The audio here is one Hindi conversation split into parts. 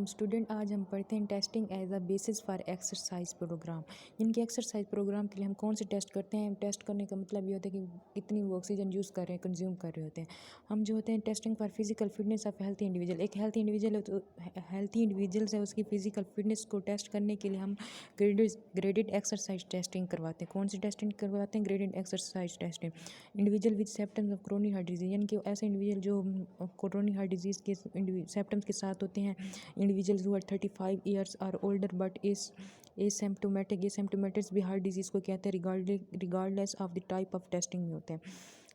वालेकुम स्टूडेंट। आज हम पढ़ते हैं testing as a basis for exercise program. यानी कि एक्सरसाइज प्रोग्राम के लिए हम कौन से टेस्ट करते हैं। टेस्ट करने का मतलब ये होता है कि कितनी वो ऑक्सीजन यूज़ कर रहे हैं, कंज्यूम कर रहे होते हैं। हम जो होते हैं testing for physical fitness of healthy individual. एक हेल्थी इंडिविजुअल है तो हेल्थी इंडिविजुअल्स है, उसकी फिजिकल फिटनेस को टेस्ट करने के लिए हम ग्रेडेड एक्सरसाइज टेस्टिंग करवाते हैं। कौन सी टेस्टिंग करवाते हैं? Graded exercise testing. Individual with symptoms of chronic heart disease, यानी कि ऐसे इंडिविजुअल जो क्रोनिक हार्ट डिजीज़ के सिम्टम्स के साथ होते हैं। इंडिविजुअल्स हु आर 35 ईयर्स और ओल्डर बट इज एसिम्प्टोमेटिक भी हार्ट डिजीज़ को कहते हैं, regardless of the type of testing में होते हैं।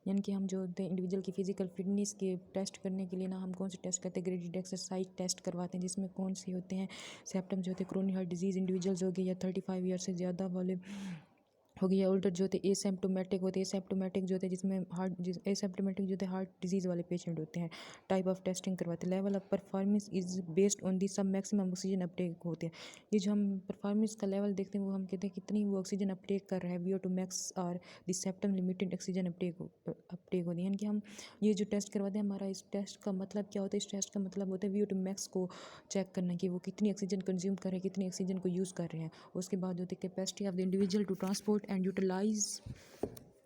यानी कि हम जो होते हैं इंडिविजुअल की फिजिकल फिटनेस के टेस्ट करने के लिए ना हम कौन से टेस्ट करते हैं? ग्रेडेड एक्सरसाइज टेस्ट करवाते हैं, जिसमें कौन से होते हैं सिम्टम्स जो होते हैं क्रोनिक हार्ट डिजीज़ इंडिविजुअल्स हो गए या 35 ईयर से ज़्यादा वाले हो गया। ओल्डर जो होते हैं एसिम्प्टोमेटिक होते हैं, एसिम्प्टोमेटिक जो होते हैं जिसमें एसिम्प्टोमेटिक जो होते हैं हार्ट डिजीज़ वाले पेशेंट होते हैं। टाइप ऑफ टेस्टिंग करवाते हैं। Level of performance is based on the सब मैक्सिमम ऑक्सीजन अपटेक होते हैं। ये जो हम परफॉर्मेंस का लेवल देखते हैं वो हम कहते हैं कितनी वो ऑक्सीजन अपटेक कर रहा है। VO2 मैक्स और the septum limited oxygen uptake होती है। यानी कि हम ये जो टेस्ट करवाते हैं, हमारा इस टेस्ट का मतलब क्या होता है? इस टेस्ट का मतलब होता है VO2 मैक्स को चेक करना कि वो कितनी ऑक्सीजन कंज्यूम कर रहे हैं, कितनी ऑक्सीजन को यूज़ कर रहे हैं। उसके बाद होती है capacity of the individual to transport and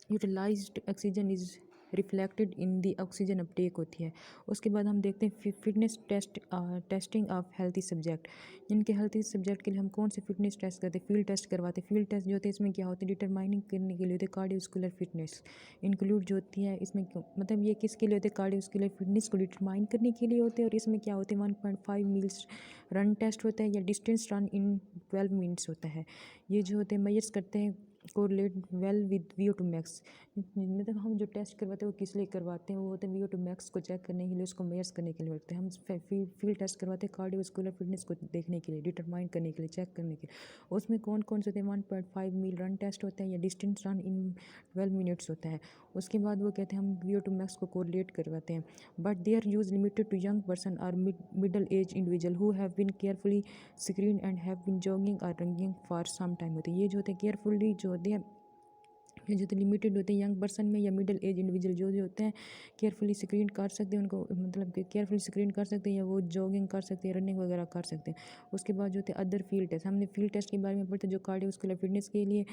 utilized oxygen is reflected in the oxygen uptake होती है। उसके बाद हम देखते हैं fitness testing of healthy subject. इनके हेल्थी सब्जेक्ट के लिए हम कौन से फिटनेस टेस्ट करते हैं? फील्ड टेस्ट करवाते हैं। फील्ड टेस्ट जो होते हैं इसमें क्या होते हैं? डिटरमाइनिंग करने के लिए होते हैं कार्डियोवास्कुलर फिटनेस इंक्लूड जो होती है इसमें मतलब ये किसके लिए होते हैं? कार्डियोवास्कुलर फिटनेस को डिटरमाइन करने के लिए होते हैं। और इसमें क्या होते हैं? 1.5 मील्स रन टेस्ट होता है या डिस्टेंस रन इन 12 मिनट्स होता है। ये जो होते हैं मेजर्स करते हैं correlate well with VO2 max. मतलब हम जो टेस्ट करवाते हैं वो किस लिए करवाते हैं? वो होते हैं VO2 मैक्स को चेक करने के लिए, उसको मेजर्स करने के लिए होते हैं। हम फील्ड टेस्ट करवाते हैं कार्डियोवास्कुलर फिटनेस को देखने के लिए, डिटरमाइन करने के लिए, चेक करने के लिए। उसमें कौन कौन से होते हैं? 1.5 मील रन टेस्ट होता है या डिस्टेंस रन इन 12 मिनट्स होता है। उसके बाद वो कहते हैं हम VO2 मैक्स को कोरिलेट करवाते हैं। But they are use limited to young person or middle age individual who have been carefully screen and have been jogging और रनिंग फॉर सम टाइम होते हैं। ये जो होते हैं केयरफुली जो होते हैं ये जो लिमिटेड होते हैं यंग पर्सन में या मिडिल एज इंडिविजुअल जो होते हैं केयरफुली स्क्रीन कर सकते हैं, उनको मतलब कि केयरफुली स्क्रीन कर सकते हैं या वो जॉगिंग कर सकते हैं, रनिंग वगैरह कर सकते हैं। उसके बाद जो होते हैं अदर फील्ड टेस्ट। हमने फील्ड टेस्ट के बारे में पढ़ते हैं जो कार्डियोवास्कुलर फिटनेस के लिए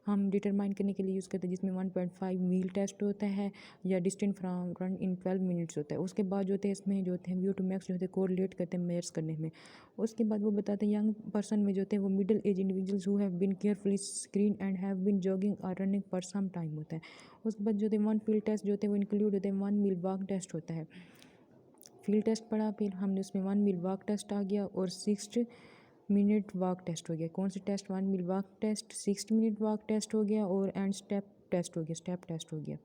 हम डिटरमाइन करने के लिए यूज़ करते हैं, जिसमें 1.5 मील टेस्ट होता है या distance from run in 12 minutes होता है। उसके बाद जो होते हैं इसमें जो होते हैं VO2 मैक्स जो होते हैं कोरिलेट करते हैं मेजर्स करने में। उसके बाद वो बताते हैं यंग पर्सन में जो होते हैं वो middle age individuals who have been carefully screen and have been jogging और रनिंग फॉर सम टाइम होता है। उसके बाद जो होते हैं 1 फील्ड टेस्ट जो होते हैं वो इंक्लूड होते हैं 1 मील वॉक टेस्ट होता है। फील्ड टेस्ट पढ़ा, फिर हमने उसमें 1 मील वॉक टेस्ट आ गया और 60 मिनट वॉक टेस्ट हो गया। कौन सा test? 1 mile walk test, 60 minute walk test हो गया और एंड स्टेप टेस्ट हो गया, स्टेप टेस्ट हो गया।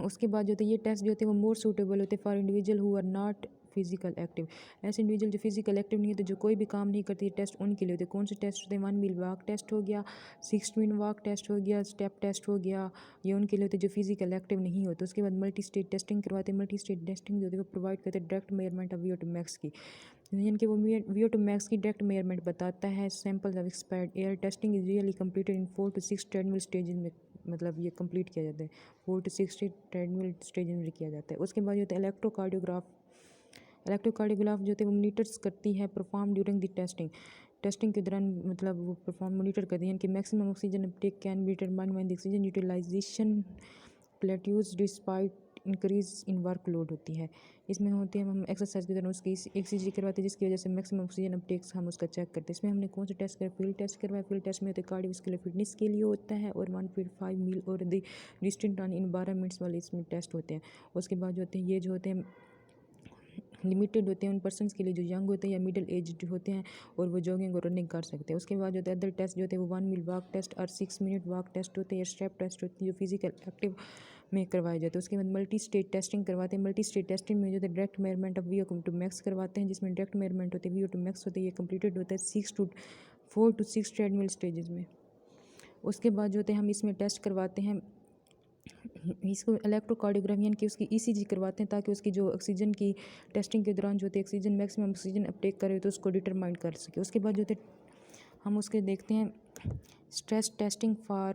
उसके बाद जो होते हैं ये टेस्ट जो होते हैं वो मोर सूटेबल होते हैं for individual who are not physical active. ऐसे इंडिविजुअल जो फिजिकल एक्टिव नहीं होते, जो कोई भी काम नहीं करते, टेस्ट उनके लिए होते हैं। कौन से टेस्ट होते हैं? 1 मील वॉक टेस्ट हो गया, 60 मिनट वॉक टेस्ट हो गया, स्टेप टेस्ट हो गया। ये उनके लिए होते हैं जो फिजिकल एक्टिव नहीं होते। उसके बाद मल्टी स्टेट टेस्टिंग करवाते हैं। मल्टी स्टेट टेस्टिंग जो होती है वो प्रोवाइड करते हैं direct measurement of VO2 max की, यानी कि वो VO2 मैक्स की डायरेक्ट मेजरमेंट बताता है। Samples of expired air testing is really completed in 4 to 6 treadmill stages में, मतलब ये कंप्लीट किया जाता है 4 to 6 ट्रेडमिल स्टेजेस में किया जाता है। उसके बाद जो होता है इलेक्ट्रोकार्डियोग्राफ जो होते हैं वो मॉनिटर्स करती है परफॉर्म ड्यूरिंग द टेस्टिंग के दौरान, मतलब वो परफॉर्म मॉनिटर करती है। यानी कि maximum oxygen uptake can be determined when the oxygen utilization plateaus despite increase in workload होती है। इसमें होती है हम एक्सरसाइज के दौरान उसकी ECG करवाते हैं, जिसकी वजह से मैक्सिमम ऑक्सीजन अपटेक्स हम उसका चेक करते हैं। इसमें हमने कौन से टेस्ट कर? फील्ड टेस्ट करवाया। फील्ड टेस्ट में होते हैं कार्डियोवास्कुलर फिटनेस के लिए होता है और 1.5 मील और the distance run in 12 minutes वाले इसमें टेस्ट होते हैं। उसके बाद जो होते हैं ये जो होते हैं लिमिटेड होते हैं उन पर्सनस के लिए जो यंग होते हैं या मिडिल एज होते हैं और वो जॉगिंग और रनिंग कर सकते हैं। उसके बाद जो होता है अदर टेस्ट जो होते हैं वो 1 मील वॉक टेस्ट और 6 मिनट वॉक टेस्ट होते हैं या स्टेप टेस्ट होती है जो फिजिकल एक्टिव में करवाए जाते हैं। उसके बाद मल्टी स्टेट टेस्टिंग करवाते हैं। मल्टी स्टेट टेस्टिंग में जो है direct measurement of VO2 max करवाते हैं, जिसमें डायरेक्ट मेजरमेंट होती है VO2 मैक्स होती है। ये कंप्लीटेड होता है 4 to 6 ट्रेडमिल स्टेजेस में। उसके बाद जो होते हैं हम इसमें टेस्ट करवाते हैं इसको इलेक्ट्रोकार्डियोग्राफी, यानी कि उसकी ECG करवाते हैं ताकि उसकी जो ऑक्सीजन की टेस्टिंग के दौरान जो होती है ऑक्सीजन मैक्सिमम ऑक्सीजन अपटेक करे तो उसको डिटरमाइन कर सके। उसके बाद जो होते हम उसके देखते हैं stress testing for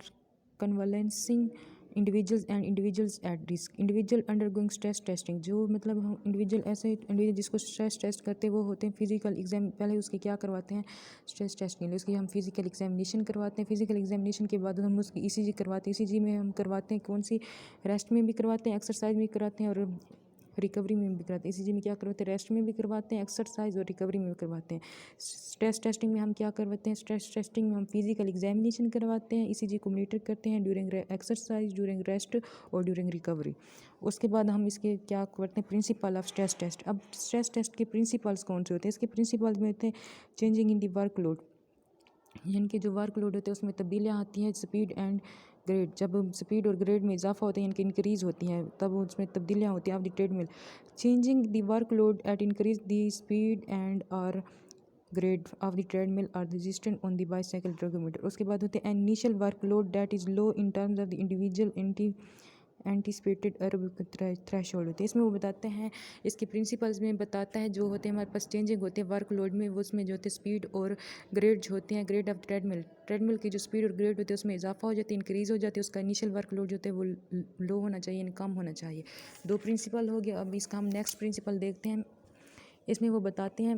convalescing individuals and individuals at risk, individual undergoing stress testing, जो मतलब हम इंडिविजुअल ऐसे इंडिविजुअल जिसको स्ट्रेस टेस्ट करते हैं वो होते हैं फिजिकल एग्जाम, पहले उसकी क्या करवाते हैं स्ट्रेस टेस्ट के लिए, उसकी हम फिजिकल एग्जामिनेशन करवाते हैं, फिजिकल एग्जामिनेशन के बाद हम उसकी ईसीजी करवाते हैं, ईसीजी में हम करवाते हैं कौन सी, रेस्ट में भी करवाते हैं, एक्सरसाइज भी कराते हैं और रिकवरी में भी कराते हैं। ईसीजी में क्या करवाते हैं, रेस्ट में भी करवाते हैं, एक्सरसाइज और रिकवरी में भी करवाते हैं। स्ट्रेस टेस्टिंग में हम क्या करवाते हैं, स्ट्रेस टेस्टिंग में हम फिजिकल एग्जामिनेशन करवाते हैं, ईसीजी को मॉनिटर करते हैं ड्यूरिंग एक्सरसाइज, ड्यूरिंग रेस्ट और ड्यूरिंग रिकवरी। उसके बाद हम इसके क्या करते हैं, प्रिंसिपल ऑफ स्ट्रेस टेस्ट। अब स्ट्रेस टेस्ट के प्रिंसिपल्स कौन से होते हैं, इसके प्रिंसिपल्स में होते हैं चेंजिंग इन दी वर्कलोड, यानी कि जो वर्कलोड होते हैं उसमें तब्दीलियाँ आती हैं, स्पीड एंड ग्रेड, जब स्पीड और ग्रेड में इजाफा होता है यानी कि इंक्रीज़ होती हैं तब उसमें तब्दीलियाँ होती हैं of the treadmill. Changing the workload at increase the speed and or grade of the treadmill or resistant on the bicycle tachometer. उसके बाद होते हैं initial workload that is low in terms of the individual anticipated aerobic threshold होते हैं। इसमें वो बताते हैं, इसके प्रिंसिपल्स में बताता है जो होते हैं हमारे पास चेंजिंग होते हैं वर्कलोड में, वो उसमें जो होते हैं स्पीड और ग्रेड जो होते हैं, ग्रेड ऑफ ट्रेडमिल की जो स्पीड और ग्रेड होते हैं उसमें इजाफा हो जाती है, इंक्रीज़ हो जाती है, उसका इनिशियल वर्कलोड जो होता है वो लो होना चाहिए यानी कम होना चाहिए। दो प्रिंसिपल हो गया। अब इसका हम नेक्स्ट प्रिंसिपल देखते हैं। इसमें वो बताते हैं,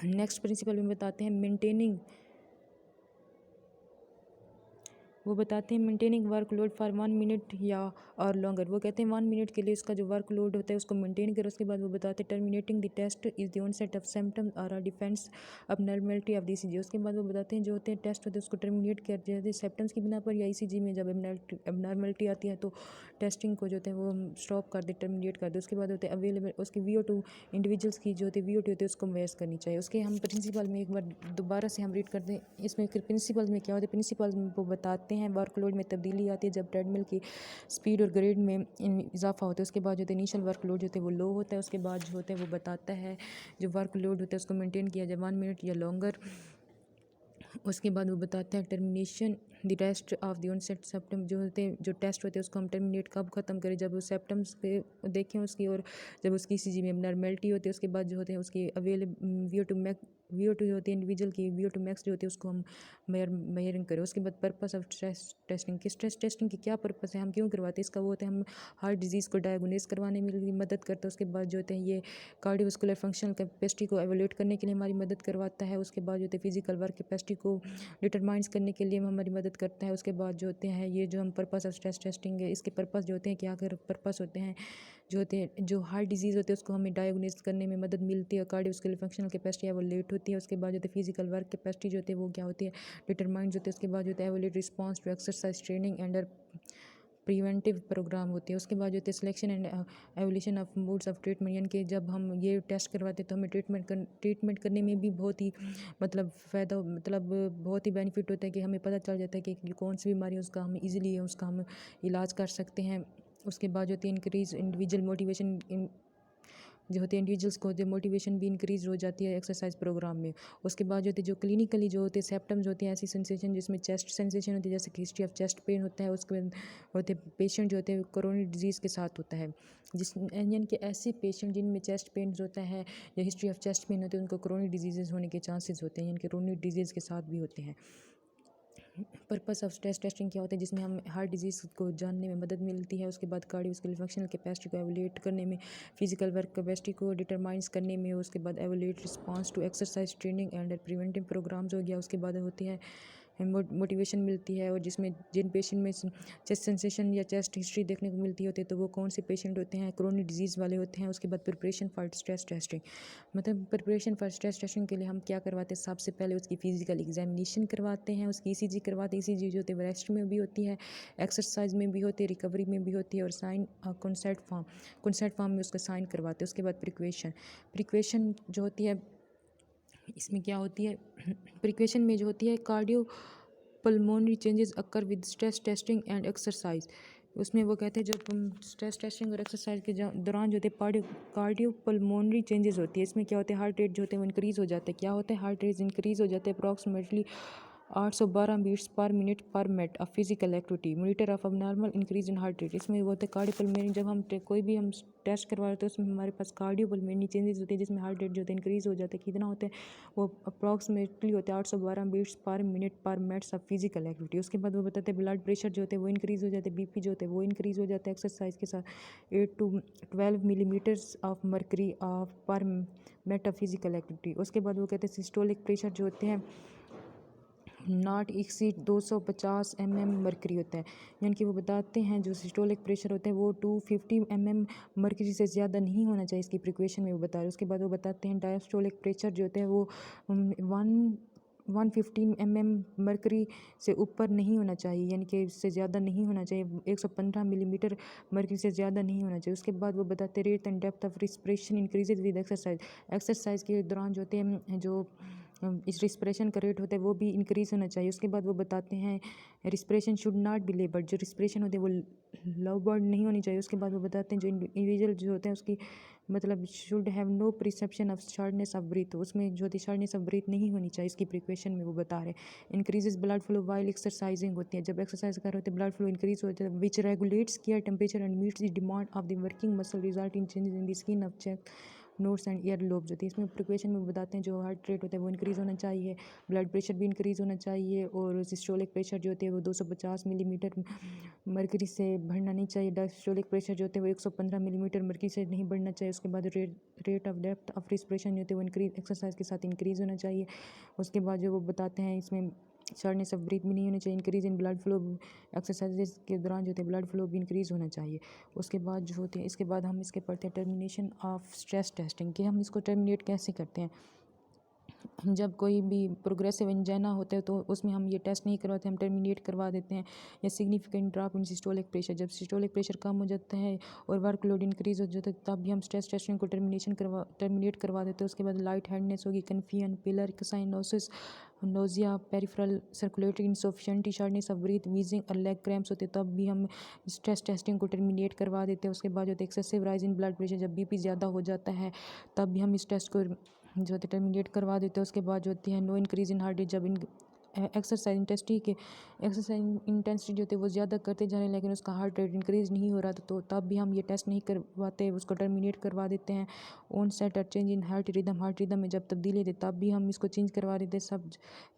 नेक्स्ट प्रिंसिपल में बताते हैं मेंटेनिंग, वो बताते हैं मेंटेनिंग वर्कलोड फॉर 1 मिनट या और लॉन्गर। वो कहते हैं 1 मिनट के लिए उसका जो वर्कलोड होता है उसको मेंटेन करो। उसके बाद वो बताते हैं terminating the test is the onset of symptoms or a defence of normality of the ECG. उसके बाद वो बताते हैं जो होते हैं टेस्ट होते हैं उसको टर्मिनेट कर दिया जाता है सिम्टम्स की बिना पर, या ईसीजी में जब एबनॉर्मलिटी आती है तो टेस्टिंग को जो होते हैं वो स्टॉप कर दे, टर्मिनेट कर दे। उसके बाद होते हैं अवेलेबल उसकी VO2 इंडिविजुअल्स की जो होती है VO2 होती है उसको मेजर करनी चाहिए। उसके हम प्रिंसिपल में एक बार दोबारा से हम रीड करते हैं। इसमें प्रिंसिपल में क्या होता है, प्रिंसिपल में वो बताते हैं वर्कलोड में तब्दीली आती है जब ट्रेडमिल की स्पीड और ग्रेड में इजाफा होता है। उसके बाद जो है इनिशियल वर्कलोड जो होता है वो लो होता है। उसके बाद जो होता है वो बताता है जो वर्कलोड होता है उसको मेंटेन किया जाए 1 मिनट या लॉन्गर। उसके बाद वो बताता है termination the test of the onset symptom, जो होते हैं जो टेस्ट होते हैं उसको हम टर्मिनेट कब ख़त्म करें, जब वो सिम्टम्स पे देखें उसकी, और जब उसकी ईसीजी में नॉर्मलिटी होती है। उसके बाद जो होते हैं उसकी VO2 जो होती है इंडिविजुअल की VO2 मैक्स जो होती है उसको हम मेयरिंग करें। उसके बाद पर्पस ऑफ स्ट्रेस टेस्टिंग, कि स्ट्रेस टेस्टिंग की क्या पर्पस है, हम क्यों करवाते हैं, इसका वो होता है हम हार्ट डिजीज़ को डायग्नोस करवाने में भी मदद करता है। उसके बाद जो होते हैं ये कार्डियोवास्कुलर फंक्शनल कैपेसिटी को एवेल्यूएट करने के लिए हमारी मदद करवाता है। उसके बाद जो होते हैं फिजिकल वर्क कैपेसिटी को डिटरमाइंस करने के लिए हमारी मदद करता है। उसके बाद जो होते हैं ये जो हम पर्पस ऑफ स्ट्रेस टेस्टिंग है, इसके पर्पस जो होते हैं क्या कर पर्पस होते हैं, जो होते हैं जो हार्ट डिजीज़ होते हैं उसको हमें डायग्नोस करने में मदद मिलती है, कार्डियोवास्कुलर फंक्शनल कैपेसिटी है वो लेट होती है। उसके बाद जो होती है फिजिकल वर्क कैपेसिटी जो होती है वो क्या होती है डिटरमाइंड होती है। उसके बाद जो होता है evaluate response to exercise training and preventive program होते हैं। उसके बाद जो होते हैं selection and evolution of modes of treatment, यानी कि जब हम ये टेस्ट करवाते हैं तो हमें ट्रीटमेंट करने में भी बहुत ही मतलब फ़ायदा मतलब बहुत ही बेनिफिट होता है कि हमें पता चल जाता है कि कौन सी बीमारी है उसका हम इजीली उसका हम इलाज कर सकते हैं। उसके बाद जो होती है इंक्रीज इंडिविजुअल मोटिवेशन, जो होती है इंडिविजुअल्स को जो मोटिवेशन भी इंक्रीज हो जाती है एक्सरसाइज प्रोग्राम में। उसके बाद जो होती है जो क्लिनिकली जो होते हैं सिम्टम्स होते हैं ऐसी सेंसेशन जिसमें चेस्ट सेंसेशन होती है, जैसे कि हिस्ट्री ऑफ चेस्ट पेन होता है। उसके बाद होते पेशेंट जो होते हैं कोरोनरी डिजीज़ के साथ होता है, जिस यानी कि ऐसे पेशेंट जिनमें चेस्ट पेन होता है या हिस्ट्री ऑफ चेस्ट पेन होते हैं उनको कोरोनरी डिजीज़ होने के चांसेस होते हैं, यानी कि कोरोनरी डिजीज़ के साथ भी होते हैं। पर्पस ऑफ स्ट्रेस टेस्टिंग क्या होता है, जिसमें हम हार्ट डिजीज़ को जानने में मदद मिलती है। उसके बाद कार्डियोवास्कुलर फंक्शनल कैपेसिटी को एवेल्यूएट करने में, फिजिकल वर्क कैपेसिटी को डिटरमाइंस करने में। उसके बाद evaluate response to exercise training and preventive programs हो गया। उसके बाद होती है मोटिवेशन मिलती है, और जिसमें जिन पेशेंट में चेस्ट सेंसेशन या चेस्ट हिस्ट्री देखने को मिलती होती है तो वो कौन से पेशेंट होते हैं, क्रोनिक डिजीज़ वाले होते हैं। उसके बाद प्रिपरेशन फॉर स्ट्रेस टेस्टिंग, मतलब प्रिपरेशन फॉर स्ट्रेस टेस्टिंग के लिए हम क्या करवाते हैं, सबसे पहले उसकी फिजिकल एग्जामिनेशन करवाते हैं, उसकी ईसीजी करवाते हैं। ईसीजी जो होती है रेस्ट में भी होती है, एक्सरसाइज में भी होती है, रिकवरी में भी होती है, और साइन कंसेंट फॉर्म में उसका साइन करवाते हैं। उसके बाद प्रिक्वेशन जो होती है इसमें क्या होती है, प्रिक्वेशन में जो होती है cardio pulmonary changes occur with stress testing and exercise. उसमें वो कहते हैं जब हम स्ट्रेस टेस्टिंग और एक्सरसाइज के दौरान जो होते हैं कार्डियो पल्मोनरी चेंजेस होती है। इसमें क्या होता है हार्ट रेट जो होते हैं वो इंक्रीज़ हो जाता है। क्या होता है हार्ट रेट इंक्रीज़ हो जाते हैं approximately 812 beats per minute per minute of physical activity, meter of abnormal increase in heart rate. इसमें वो होता है कार्डियोपल्मोनरी, जब हम कोई भी हम टेस्ट करवा रहे थे उसमें हमारे पास कार्डियोपल्मोनरी चेंजेस होते हैं जिसमें हार्ट रेट जो होता है इंक्रीज़ हो जाता है। कितना होता है वो अप्रॉक्सीमेटली होता है 812 बीट्स पर मिनट्स ऑफ फिजिकल एक्टिविटी। उसके बाद वो बताते हैं ब्लड प्रेशर जो होते हैं वो इंक्रीज़ हो जाते हैं, बीपी जो होते हैं वो इंक्रीज़ हो जाता है एक्सरसाइज के साथ। 8 to 12 millimetres of mercury of पर मिनट ऑफ फिजिकल एक्टिविटी। उसके बाद वो कहते हैं सिस्टोलिक प्रेशर जो होते हैं नॉट एक्सीड 250 मरकरी होता है, यानी कि वो बताते हैं जो सिस्टोलिक प्रेशर होता है वो 250 मरकरी से ज़्यादा नहीं होना चाहिए, इसकी प्रिक्वेशन में वो बता रहे हैं। उसके बाद वो बताते हैं डायस्टोलिक प्रेशर जो होता है वो 115 मरकरी से ऊपर नहीं होना चाहिए, यानी कि इससे ज़्यादा नहीं होना चाहिए, 115 मिलीमीटर मरकरी से ज़्यादा नहीं होना चाहिए। उसके बाद वो बताते हैं rate and depth of respiration increases with exercise. Exercise के दौरान जो होते हैं जो इस रिस्पिरेशन का रेट होता है वो भी इंक्रीज़ होना चाहिए। उसके बाद वो बताते हैं रिस्पिरेशन शुड नॉट बी लेबर्ड, जो रिस्पिरेशन होती है वो लवबर्ड नहीं होनी चाहिए। उसके बाद वो बताते हैं जो इंडिविजुअल जो होते हैं उसकी मतलब should have no perception of shortness of breath, उसमें जो होती है शार्टनेस ऑफ ब्रीथ नहीं होनी चाहिए, इसकी प्रिक्वेशन में वो बता रहे हैं। Increases blood flow while exercising होती है, जब एक्सरसाइज कर रहे होते हैं ब्लड फ्लो इंक्रीज होता है, which regulates care temperature and meets the demand of the working muscle result in changes in the skin of check notes and ear lobes होती है। इसमें प्रिक्वेशन में बताते हैं जो हार्ट रेट होता है वो इंक्रीज़ होना चाहिए, ब्लड प्रेशर भी इंक्रीज़ होना चाहिए, और सिस्टोलिक प्रेशर जो होती है वो 250 मिलीमीटर मरकरी से बढ़ना नहीं चाहिए। डायस्टोलिक प्रेशर जो होते हैं वो 115 मिलीमीटर मरकरी से नहीं बढ़ना चाहिए। उसके बाद rate of depth of respiration जो होते हैं वो इंक्रीज एक्सरसाइज के साथ इंक्रीज़ होना चाहिए। उसके बाद जो वो बताते हैं इसमें शार्टनेस ऑफ ब्रीथ भी नहीं होनी चाहिए। Increase in blood flow, exercises के दौरान जो होते हैं ब्लड फ्लो भी इंक्रीज़ होना चाहिए। उसके बाद जो होते हैं इसके बाद हम इसके पढ़ते हैं टर्मिनेशन ऑफ स्ट्रेस टेस्टिंग, कि हम इसको टर्मिनेट कैसे करते हैं। जब कोई भी प्रोग्रेसिव एंजाइना होता है तो उसमें हम ये टेस्ट नहीं करवाते, हम टर्मिनेट करवा देते हैं। या significant drop in systolic pressure, जब सिस्टोलिक प्रेशर कम हो जाता है और वर्कलोड इंक्रीज हो जाता है तब भी हम स्ट्रेस टेस्टिंग को टर्मिनेट करवा देते हैं। उसके बाद लाइट हेडनेस होगी, confusion, pallor cyanosis, nausea, peripheral circulatory insufficiency, shortness of breath, wheezing or leg cramps होते तब भी हम स्ट्रेस टेस्टिंग को टर्मिनेट करवा देते हैं। उसके बाद जो होता है excessive rise in blood pressure, जब बीपी ज़्यादा हो जाता है तब भी हम इस टेस्ट को जो होती है टर्मिनेट करवा देते हैं। उसके बाद जो होती है no increase in heart rate, जब एक्सरसाइज इंटेंसिटी जो होती है वो ज़्यादा करते जा रहे हैं लेकिन उसका हार्ट रेट इंक्रीज़ नहीं हो रहा था तो तब भी हम ये टेस्ट नहीं करवाते, उसको टर्मिनेट करवा देते हैं। ऑन सेट और चेंज इन हार्ट रिदम में जब तब्दीली होती है तब भी हम इसको चेंज करवा देते हैं।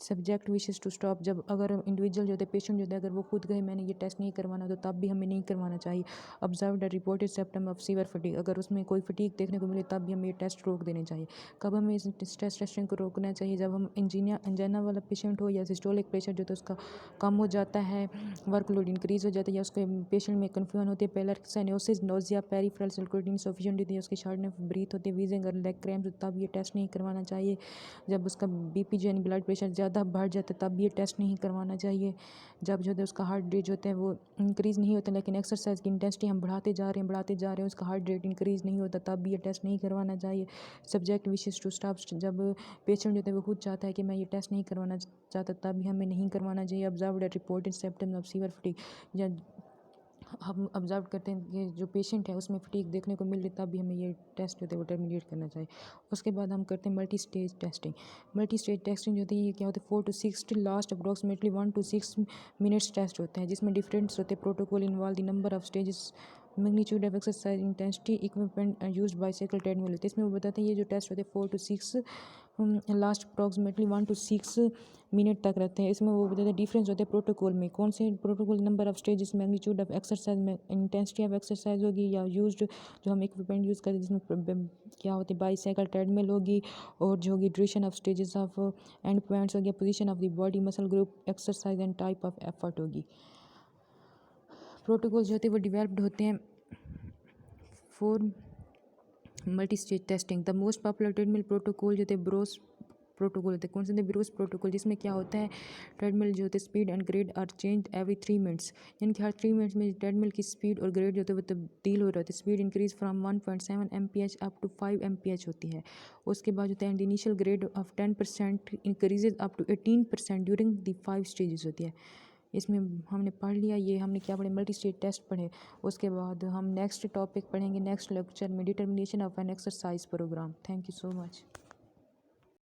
सब्जेक्ट विशेष टू स्टॉप, जब अगर इंडिविजुअल जो होते हैं पेशेंट जो होते हैं अगर वो खुद गए मैंने ये टेस्ट नहीं करवाना तो तब भी हमें नहीं करवाना चाहिए। Observe the reported symptom of severe fatigue, अगर उसमें कोई फटीग देखने को मिले तब भी हमें ये टेस्ट रोक देने चाहिए। कब हमें इस स्ट्रेस टेस्टिंग को रोकना चाहिए, जब हम एंजाइना वाला पेशेंट हो या सिस्टोलिक प्रेशर जो तो उसका कम हो जाता है, वर्कलोड इंक्रीज हो जाता है, या उसके पेशेंट में कन्फ्यूजन होती है, pallor cyanosis, nausea, peripheral circulatory insufficient होती है, उसकी शार्टनेस ऑफ ब्रीथ होती है, वीजिंग और लेग क्रैम्प्स, तब ये टेस्ट नहीं करवाना चाहिए। जब उसका बीपी यानी ब्लड प्रेशर ज़्यादा बढ़ जाता है तब ये टेस्ट नहीं करवाना चाहिए। जब जो है उसका हार्ट रेट जो होता है वो इंक्रीज़ नहीं होता लेकिन एक्सरसाइज की इंटेंसिटी हम बढ़ाते जा रहे हैं उसका हार्ट रेट इंक्रीज़ नहीं होता तब भी ये टेस्ट नहीं करवाना चाहिए। सब्जेक्ट विशेष टू स्टॉप, जब पेशेंट जो है वो खुद चाहता है कि मैं ये टेस्ट नहीं करवाना चाहता तब भी हमें नहीं करवाना चाहिए। Observe the reported symptoms of severe fatigue, या हम ऑब्जर्व करते हैं कि जो पेशेंट है उसमें फटीग देखने को मिल रही तब भी हमें ये टेस्ट होते हैं वो टर्मिनेट करना चाहिए। उसके बाद हम करते हैं multi stage testing. Multi stage testing जो होती है ये क्या होता है 4 to 6 till last approximately 1 to 6 minutes test होते हैं जिसमें डिफरेंट्स होते हैं। Protocol involve the number of stages, magnitude of exercise intensity, equipment used bicycle treadmill होते हैं। इसमें वो बताते हैं ये जो टेस्ट होते हैं 4 to 6 last approximately 1 to 6 minute तक रहते हैं। इसमें वो बताते हैं डिफरेंस होते हैं प्रोटोकॉल में, कौन से protocol, number of stages, magnitude of exercise में, इंटेंसिटी ऑफ एक्सरसाइज होगी, या यूज्ड जो हम इक्विपमेंट यूज़ करते हैं जिसमें क्या होती है बाईसाइकिल ट्रेडमिल होगी, और जो होगी duration of stages of and points हो गया, position of the body, muscle group, exercise and type of effort होगी। प्रोटोकॉल जो होते हैं वो डिवेल्प्ड होते हैं for multi stage testing. The most popular treadmill protocol जो थे ब्रोस प्रोटोकॉल होते हैं। कौन से थे? ब्रोस प्रोटोकॉल, जिसमें क्या होता है ट्रेडमिल जो होते हैं speed and grade are change every 3 minutes, यानी कि हर 3 मिनट्स में ट्रेडमिल की स्पीड और ग्रेड जो होते हैं वो तब्दील हो रहे होते हैं। Speed increase from 1.7 MPH up to 5 MPH होती है। उसके बाद होता है initial grade of 10% increases up to 18% during the 5 stages होती है। इसमें हमने पढ़ लिया, ये हमने क्या पढ़े मल्टी स्टेज टेस्ट पढ़े। उसके बाद हम नेक्स्ट टॉपिक पढ़ेंगे नेक्स्ट लेक्चर में determination of an exercise program. Thank you so much.